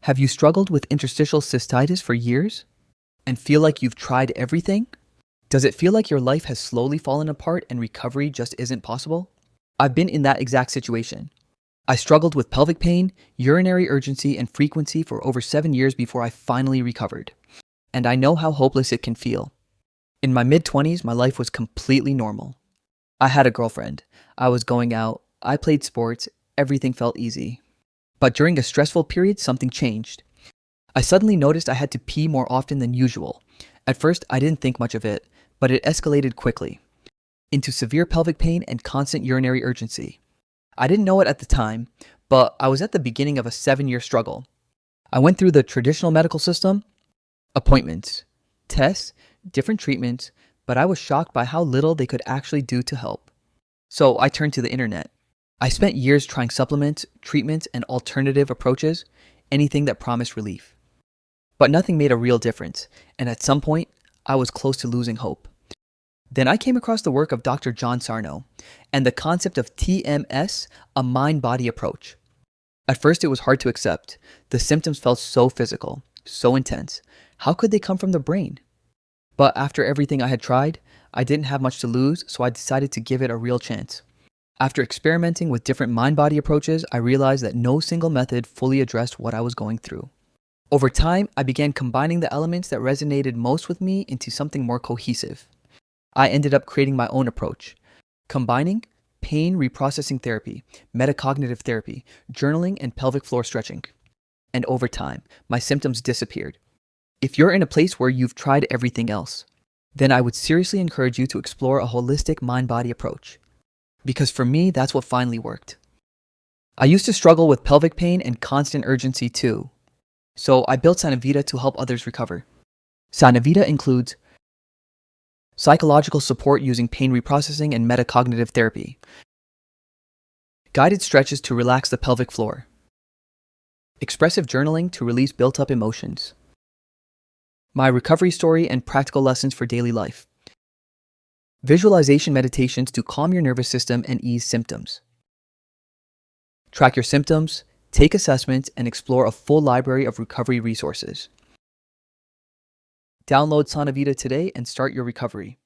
Have you struggled with interstitial cystitis for years and feel like you've tried everything? Does it feel like your life has slowly fallen apart and recovery just isn't possible? I've been in that exact situation. I struggled with pelvic pain, urinary urgency, and frequency for over 7 years before I finally recovered. And I know how hopeless it can feel. In my mid-20s, my life was completely normal. I had a girlfriend. I was going out. I played sports. Everything felt easy. But during a stressful period, something changed. I suddenly noticed I had to pee more often than usual. At first, I didn't think much of it, but it escalated quickly into severe pelvic pain and constant urinary urgency. I didn't know it at the time, but I was at the beginning of a 7-year struggle. I went through the traditional medical system, appointments, tests, different treatments, but I was shocked by how little they could actually do to help. So I turned to the internet. I spent years trying supplements, treatments, and alternative approaches, anything that promised relief. But nothing made a real difference, and at some point, I was close to losing hope. Then I came across the work of Dr. John Sarno and the concept of TMS, a mind-body approach. At first, it was hard to accept. The symptoms felt so physical, so intense. How could they come from the brain? But after everything I had tried, I didn't have much to lose, so I decided to give it a real chance. After experimenting with different mind-body approaches, I realized that no single method fully addressed what I was going through. Over time, I began combining the elements that resonated most with me into something more cohesive. I ended up creating my own approach, combining pain reprocessing therapy, metacognitive therapy, journaling, and pelvic floor stretching. And over time, my symptoms disappeared. If you're in a place where you've tried everything else, then I would seriously encourage you to explore a holistic mind-body approach. Because for me, that's what finally worked. I used to struggle with pelvic pain and constant urgency too. So I built Sanavita to help others recover. Sanavita includes psychological support using pain reprocessing and metacognitive therapy, guided stretches to relax the pelvic floor, expressive journaling to release built-up emotions, my recovery story and practical lessons for daily life, visualization meditations to calm your nervous system and ease symptoms. Track your symptoms, take assessments, and explore a full library of recovery resources. Download Sanavita today and start your recovery.